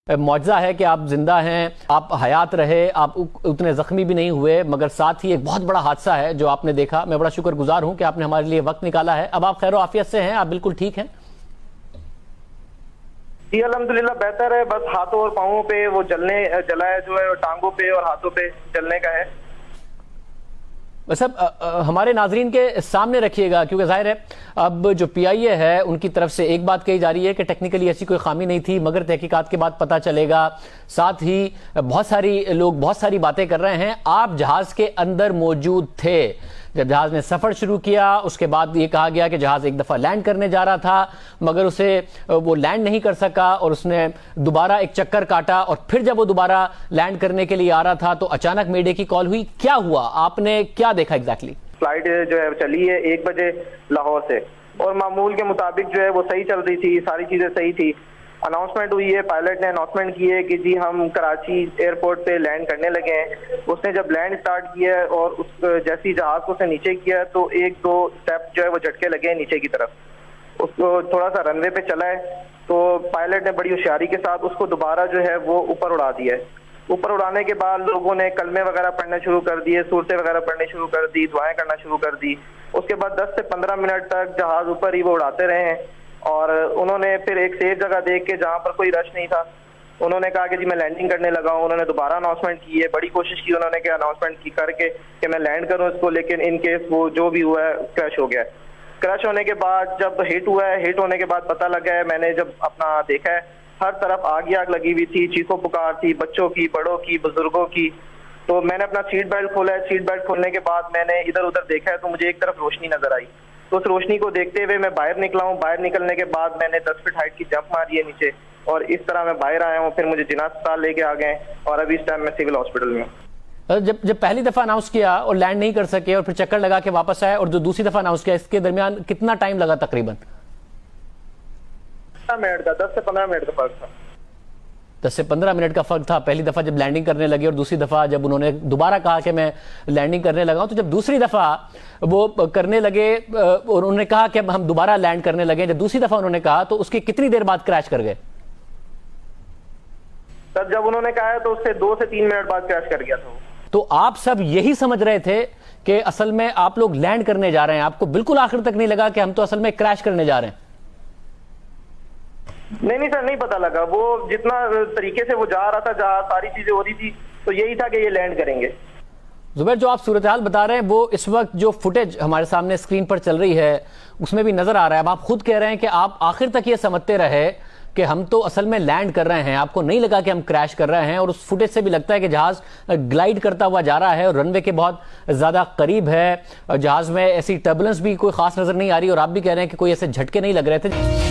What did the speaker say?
मौजज़ा है कि आप जिंदा हैं, आप हयात रहे, आप उतने ज़ख्मी भी नहीं हुए, मगर साथ ही एक बहुत बड़ा हादसा है जो आपने देखा। मैं बड़ा शुक्रगुजार हूं कि आपने हमारे लिए वक्त निकाला है। अब आप खैर आफियत से हैं, आप बिल्कुल ठीक हैं? जी अल्हम्दुलिल्लाह बेहतर है। बस हाथों और पाँवों पे वो जला है जो है, टांगों पे और हाथों पे जलने का है। बस अब हमारे नाजरीन के सामने रखिएगा, क्योंकि जाहिर है अब जो PIA है उनकी तरफ से एक बात कही जा रही है कि टेक्निकली ऐसी कोई खामी नहीं थी, मगर तहकीकात के बाद पता चलेगा। साथ ही बहुत सारी लोग बहुत सारी बातें कर रहे हैं। आप जहाज के अंदर मौजूद थे जब जहाज ने सफर शुरू किया, उसके बाद ये कहा गया कि जहाज एक दफा लैंड करने जा रहा था, मगर उसे वो लैंड नहीं कर सका और उसने दोबारा एक चक्कर काटा, और फिर जब वो दोबारा लैंड करने के लिए आ रहा था तो अचानक मीडिया की कॉल हुई। क्या हुआ, आपने क्या देखा एग्जैक्टली? फ्लाइट जो है चली है 1 बजे लाहौर से, और मामूल के मुताबिक जो है वो सही चल रही थी, सारी चीजें सही थी। अनाउंसमेंट हुई है, पायलट ने अनाउंसमेंट की है कि जी हम कराची एयरपोर्ट पे लैंड करने लगे हैं। उसने जब लैंड स्टार्ट किया और उस जैसी जहाज को उसने नीचे किया तो 1-2 स्टेप जो है वो झटके लगे हैं नीचे की तरफ। उसको थोड़ा सा रनवे पे चला है तो पायलट ने बड़ी होशियारी के साथ उसको दोबारा जो है वो ऊपर उड़ा दिया है। ऊपर उड़ाने के बाद लोगों ने कलमे वगैरह पढ़ने शुरू कर दिए, सूरतें वगैरह पढ़ने शुरू कर दी, दुआएं करना शुरू कर दी। उसके बाद 10 से 15 मिनट तक जहाज ऊपर ही वो उड़ाते रहे हैं, और उन्होंने फिर एक सेफ जगह देख के जहां पर कोई रश नहीं था, उन्होंने कहा कि जी मैं लैंडिंग करने लगा हूं। उन्होंने दोबारा अनाउंसमेंट की है, बड़ी कोशिश की उन्होंने कि अनाउंसमेंट की करके कि मैं लैंड करूं इसको, लेकिन इन केस वो जो भी हुआ है क्रैश हो गया है। क्रैश होने के बाद जब हिट हुआ है, हिट होने के बाद पता लगा है, मैंने जब अपना देखा है हर तरफ आग ही आग लगी हुई थी, चीखों पुकार थी, बच्चों की, बड़ों की, बुजुर्गों की। तो मैंने अपना सीट बेल्ट खोला है, सीट बेल्ट खोलने के बाद मैंने इधर उधर देखा है तो मुझे एक तरफ रोशनी नजर आई, तो उस रोशनी को देखते हुए मैं बाहर निकला हूँ। बाहर निकलने के बाद मैंने 10 फीट हाइट की जंप मारी है नीचे, और इस तरह मैं बाहर आया हूँ। फिर मुझे जिना अस्पताल लेके आ गए और अभी इस टाइम मैं सिविल हॉस्पिटल में हूँ। जब पहली दफा अनाउंस किया और लैंड नहीं कर सके और फिर चक्कर लगा के वापस आए, और जो दूसरी दफा अनाउंस किया, इसके दरमियान कितना टाइम लगा? तकरीबन 10 से 15 मिनट का फर्क था। 10 से 15 मिनट का फर्क था पहली दफा जब लैंडिंग करने लगे, और दूसरी दफा जब उन्होंने दोबारा कहा कि मैं लैंडिंग करने लगा हूं। तो जब दूसरी दफा वो करने लगे और उन्होंने कहा कि हम दोबारा लैंड करने लगे, जब दूसरी दफा उन्होंने कहा तो उसकी कितनी देर बाद क्रैश कर गए? सर जब उन्होंने कहा तो उससे 2 से 3 मिनट बाद क्रैश कर गया था। तो आप सब यही समझ रहे थे कि असल में आप लोग लैंड करने जा रहे हैं, आपको बिल्कुल आखिर तक नहीं लगा कि हम तो असल में क्रैश करने जा रहे हैं? नहीं सर, नहीं पता लगा। वो जितना तरीके से वो जा रहा था, जहाँ सारी चीजें हो रही थी, तो यही था कि ये लैंड करेंगे। जुबैर, जो आप सूरत हाल बता रहे हैं वो इस वक्त जो फुटेज हमारे सामने स्क्रीन पर चल रही है उसमें भी नजर आ रहा है। अब आप खुद कह रहे हैं कि आप आखिर तक ये समझते रहे कि हम तो असल में लैंड कर रहे हैं, आपको नहीं लगा कि हम क्रैश कर रहे हैं, और उस फुटेज से भी लगता है कि जहाज ग्लाइड करता हुआ जा रहा है और रनवे के बहुत ज्यादा करीब है। जहाज में ऐसी टर्बुलेंस भी कोई खास नजर नहीं आ रही, और आप भी कह रहे हैं कि कोई ऐसे झटके नहीं लग रहे थे।